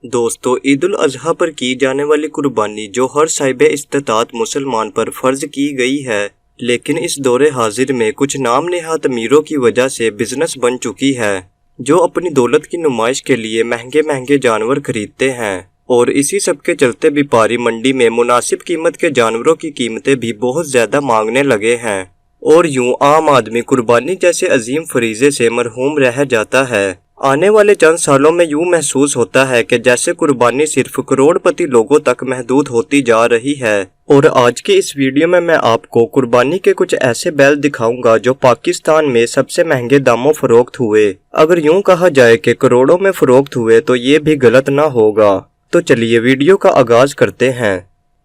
दोस्तों, ईद उल अजहा पर की जाने वाली कुर्बानी जो हर साहिब इस्तिताअत मुसलमान पर फर्ज की गई है, लेकिन इस दौरे हाजिर में कुछ नाम नेहात अमीरों की वजह से बिजनेस बन चुकी है, जो अपनी दौलत की नुमाइश के लिए महंगे महंगे जानवर खरीदते हैं और इसी सब के चलते व्यापारी मंडी में मुनासिब कीमत के जानवरों की कीमतें भी बहुत ज़्यादा मांगने लगे हैं और यूं आम आदमी कुर्बानी जैसे अजीम फरीजे से मरहूम रह जाता है। आने वाले चंद सालों में यूं महसूस होता है कि जैसे कुर्बानी सिर्फ करोड़पति लोगों तक महदूद होती जा रही है। और आज के इस वीडियो में मैं आपको कुर्बानी के कुछ ऐसे बैल दिखाऊंगा जो पाकिस्तान में सबसे महंगे दामों फरोख्त हुए। अगर यूं कहा जाए कि करोड़ों में फरोख्त हुए तो ये भी गलत ना होगा। तो चलिए वीडियो का आगाज करते हैं।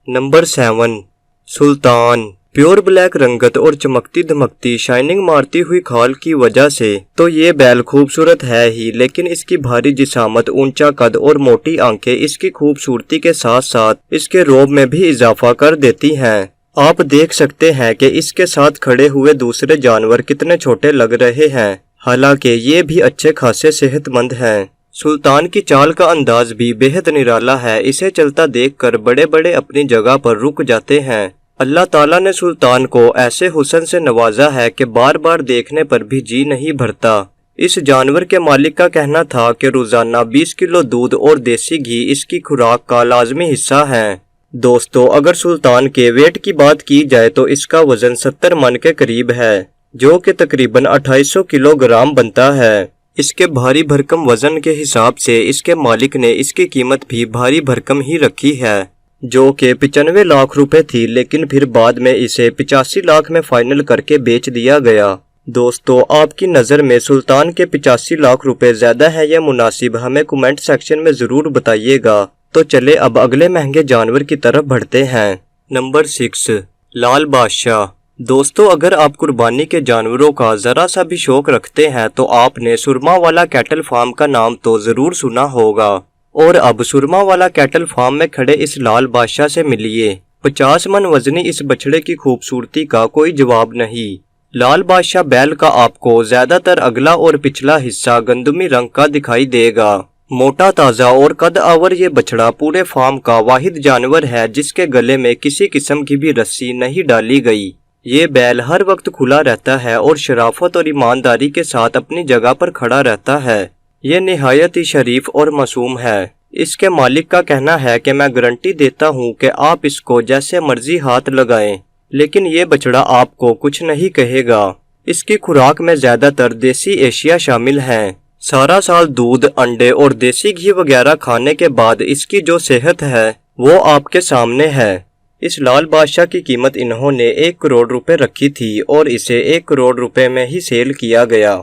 नंबर 7, सुल्तान। प्योर ब्लैक रंगत और चमकती धमकती शाइनिंग मारती हुई खाल की वजह से तो ये बैल खूबसूरत है ही, लेकिन इसकी भारी जिसामत, ऊंचा कद और मोटी आंखें इसकी खूबसूरती के साथ साथ इसके रौब में भी इजाफा कर देती हैं। आप देख सकते हैं कि इसके साथ खड़े हुए दूसरे जानवर कितने छोटे लग रहे हैं, हालांकि ये भी अच्छे खासे सेहतमंद हैं। सुल्तान की चाल का अंदाज भी बेहद निराला है। इसे चलता देखकर बड़े बड़े अपनी जगह पर रुक जाते हैं। अल्लाह ताला ने सुल्तान को ऐसे हुस्न से नवाजा है कि बार बार देखने पर भी जी नहीं भरता। इस जानवर के मालिक का कहना था कि रोजाना 20 किलो दूध और देसी घी इसकी खुराक का लाजमी हिस्सा है। दोस्तों, अगर सुल्तान के वेट की बात की जाए तो इसका वजन 70 मन के करीब है, जो कि तकरीबन 2800 किलोग्राम बनता है। इसके भारी भरकम वजन के हिसाब से इसके मालिक ने इसकी कीमत भी भारी भरकम ही रखी है, जो कि 95 लाख रुपए थी, लेकिन फिर बाद में इसे 85 लाख में फाइनल करके बेच दिया गया। दोस्तों, आपकी नज़र में सुल्तान के 85 लाख रुपए ज़्यादा है या मुनासिब, हमें कमेंट सेक्शन में ज़रूर बताइएगा। तो चले अब अगले महंगे जानवर की तरफ बढ़ते हैं। नंबर 6, लाल बादशाह। दोस्तों, अगर आप कुर्बानी के जानवरों का ज़रा सा भी शौक रखते हैं तो आपने सुरमा वाला कैटल फार्म का नाम तो ज़रूर सुना होगा। और अब सुरमा वाला कैटल फार्म में खड़े इस लाल बादशाह से मिलिए। 50 मन वजनी इस बछड़े की खूबसूरती का कोई जवाब नहीं। लाल बादशाह बैल का आपको ज्यादातर अगला और पिछला हिस्सा गंदमी रंग का दिखाई देगा। मोटा ताजा और कद आवर ये बछड़ा पूरे फार्म का वाहिद जानवर है जिसके गले में किसी किस्म की भी रस्सी नहीं डाली गई। ये बैल हर वक्त खुला रहता है और शराफत और ईमानदारी के साथ अपनी जगह पर खड़ा रहता है। ये निहायत ही शरीफ और मासूम है। इसके मालिक का कहना है कि मैं गारंटी देता हूँ कि आप इसको जैसे मर्जी हाथ लगाएं, लेकिन ये बछड़ा आपको कुछ नहीं कहेगा। इसकी खुराक में ज्यादातर देसी एशिया शामिल है। सारा साल दूध, अंडे और देसी घी वगैरह खाने के बाद इसकी जो सेहत है वो आपके सामने है। इस लाल बादशाह की कीमत इन्होंने 1 करोड़ रुपए रखी थी और इसे 1 करोड़ रुपए में ही सेल किया गया।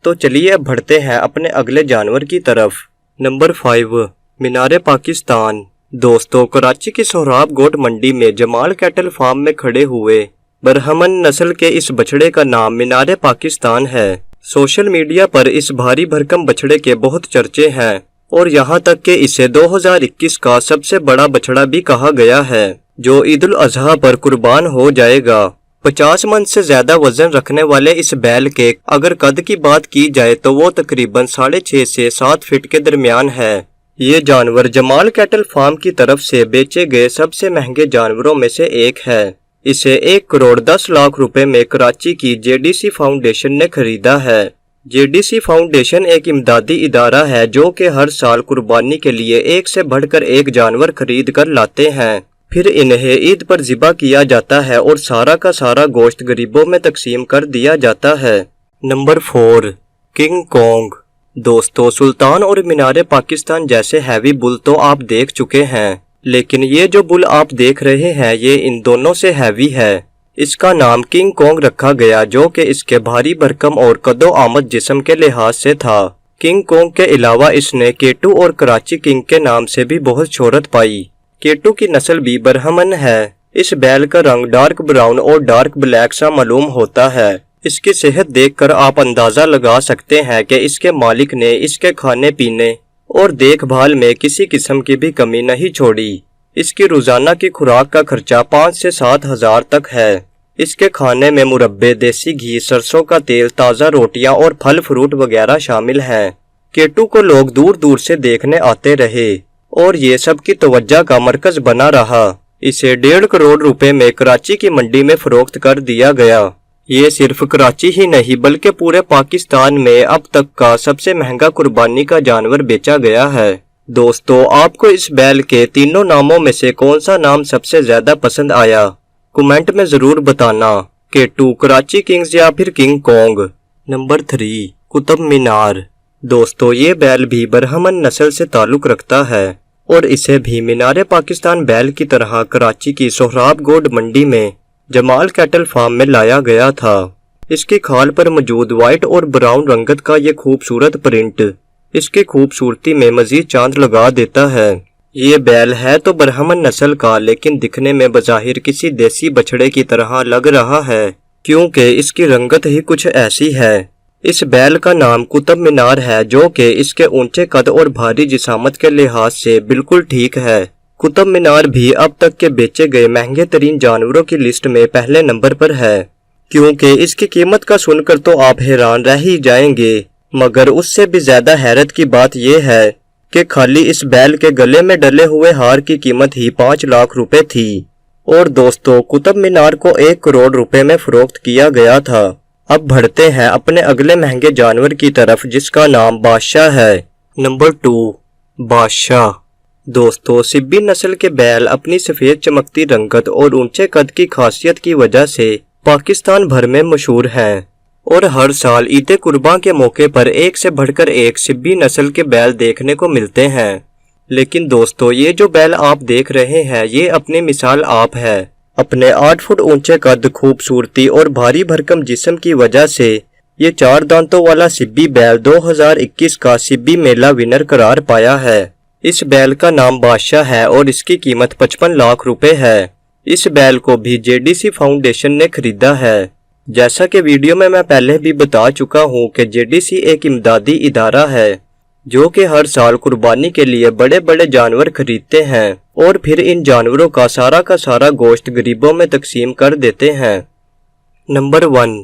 तो चलिए अब बढ़ते हैं अपने अगले जानवर की तरफ। नंबर 5, मीनारे पाकिस्तान। दोस्तों, कराची की सोहराब गोट मंडी में जमाल कैटल फार्म में खड़े हुए बरहमन नस्ल के इस बछड़े का नाम मीनारे पाकिस्तान है। सोशल मीडिया पर इस भारी भरकम बछड़े के बहुत चर्चे हैं और यहाँ तक कि इसे 2021 का सबसे बड़ा बछड़ा भी कहा गया है, जो ईद उल अजहा पर कुर्बान हो जाएगा। 50 मन से ज्यादा वजन रखने वाले इस बैल के अगर कद की बात की जाए तो वो तकरीबन 6.5 से 7 फीट के दरमियान है। ये जानवर जमाल कैटल फार्म की तरफ से बेचे गए सबसे महंगे जानवरों में से एक है। इसे 1 करोड़ 10 लाख रुपए में कराची की JDC फाउंडेशन ने खरीदा है। JDC फाउंडेशन एक इमदादी इदारा है जो कि हर साल कुर्बानी के लिए एक से बढ़कर एक जानवर खरीद कर लाते हैं, फिर इन्हें ईद पर ज़िबा किया जाता है और सारा का सारा गोश्त गरीबों में तकसीम कर दिया जाता है। Number 4, king Kong. दोस्तों, सुल्तान और मीनारे पाकिस्तान जैसे हैवी बुल तो आप देख चुके हैं, लेकिन ये जो बुल आप देख रहे हैं ये इन दोनों से हैवी है। इसका नाम किंग कॉन्ग रखा गया जो कि इसके भारी भरकम और कदो आमद जिस्म के लिहाज से था। किंग कॉन्ग के अलावा इसने केटू और कराची किंग के नाम से भी बहुत शोहरत पाई। केटू की नस्ल भी बरहमन है। इस बैल का रंग डार्क ब्राउन और डार्क ब्लैक सा मालूम होता है। इसकी सेहत देखकर आप अंदाजा लगा सकते हैं कि इसके मालिक ने इसके खाने पीने और देखभाल में किसी किस्म की भी कमी नहीं छोड़ी। इसकी रोजाना की खुराक का खर्चा 5 से 7 हजार तक है। इसके खाने में मुरब्बे, देसी घी, सरसों का तेल, ताज़ा रोटियां और फल फ्रूट वगैरह शामिल हैं। केटू को लोग दूर दूर से देखने आते रहे। और ये सब की तवज्जो का मरकज बना रहा। इसे 1.5 करोड़ रुपए में कराची की मंडी में फरोख्त कर दिया गया। ये सिर्फ कराची ही नहीं बल्कि पूरे पाकिस्तान में अब तक का सबसे महंगा कुर्बानी का जानवर बेचा गया है। दोस्तों, आपको इस बैल के तीनों नामों में से कौन सा नाम सबसे ज्यादा पसंद आया? कमेंट में जरूर बताना। K2 कराची किंग्स या फिर king Kong. Number 3 Qutub Minar. दोस्तों, ये बैल भी बरहमन नस्ल से ताल्लुक रखता है और इसे भी मीनारे पाकिस्तान बैल की तरह कराची की सोहराब गोड मंडी में जमाल कैटल फार्म में लाया गया था। इसकी खाल पर मौजूद व्हाइट और ब्राउन रंगत का ये खूबसूरत प्रिंट इसकी खूबसूरती में मजीद चांद लगा देता है। ये बैल है तो बरहमन नस्ल का, लेकिन दिखने में बज़ाहिर किसी देसी बछड़े की तरह लग रहा है, क्योंकि इसकी रंगत ही कुछ ऐसी है। इस बैल का नाम कुतुब मीनार है, जो कि इसके ऊंचे कद और भारी जिसामत के लिहाज से बिल्कुल ठीक है। कुतुब मीनार भी अब तक के बेचे गए महंगे तरीन जानवरों की लिस्ट में पहले नंबर पर है, क्योंकि इसकी कीमत का सुनकर तो आप हैरान रह ही जाएंगे। मगर उससे भी ज्यादा हैरत की बात यह है कि खाली इस बैल के गले में डले हुए हार की कीमत ही 5 लाख रुपए थी। और दोस्तों, कुतुब मीनार को 1 करोड़ रुपए में फरोख्त किया गया था। अब बढ़ते हैं अपने अगले महंगे जानवर की तरफ, जिसका नाम बादशाह है। नंबर 2 बादशाह। दोस्तों, सिब्बी नस्ल के बैल अपनी सफेद चमकती रंगत और ऊंचे कद की खासियत की वजह से पाकिस्तान भर में मशहूर हैं और हर साल ईद कुर्बान के मौके पर एक से बढ़कर एक सिब्बी नस्ल के बैल देखने को मिलते हैं। लेकिन दोस्तों, ये जो बैल आप देख रहे हैं ये अपनी मिसाल आप है। अपने 8 फुट ऊंचे कद, खूबसूरती और भारी भरकम जिस्म की वजह से ये 4 दांतों वाला सिब्बी बैल 2021 का सिब्बी मेला विनर करार पाया है। इस बैल का नाम बादशाह है और इसकी कीमत 55 लाख रुपए है। इस बैल को भी JDC फाउंडेशन ने खरीदा है। जैसा कि वीडियो में मैं पहले भी बता चुका हूं कि JDC एक इमदादी इदारा है जो कि हर साल कुर्बानी के लिए बड़े बड़े जानवर खरीदते हैं और फिर इन जानवरों का सारा गोश्त गरीबों में तकसीम कर देते हैं। Number 1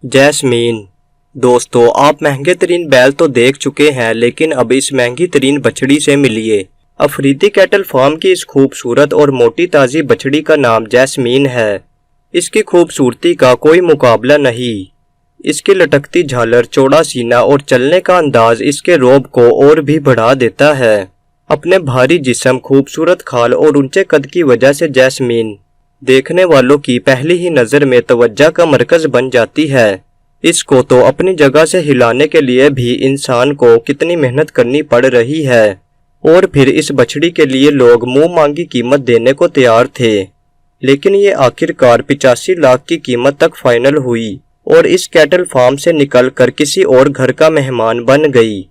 jasmine. दोस्तों, आप महंगे तरीन बैल तो देख चुके हैं, लेकिन अब इस महंगी तरीन बछड़ी से मिलिए। अफरीदी कैटल फार्म की इस खूबसूरत और मोटी ताजी बछड़ी का नाम जैस्मीन है। इसकी खूबसूरती का कोई मुकाबला नहीं। इसकी लटकती झालर, चौड़ा सीना और चलने का अंदाज इसके रौब को और भी बढ़ा देता है। अपने भारी जिस्म, खूबसूरत खाल और ऊंचे कद की वजह से जैस्मीन देखने वालों की पहली ही नज़र में तवज्जो का मरकज बन जाती है। इसको तो अपनी जगह से हिलाने के लिए भी इंसान को कितनी मेहनत करनी पड़ रही है, और फिर इस बछड़ी के लिए लोग मुंह मांगी कीमत देने को तैयार थे। लेकिन ये आखिरकार 85 लाख की कीमत तक फाइनल हुई और इस कैटल फार्म से निकलकर किसी और घर का मेहमान बन गई।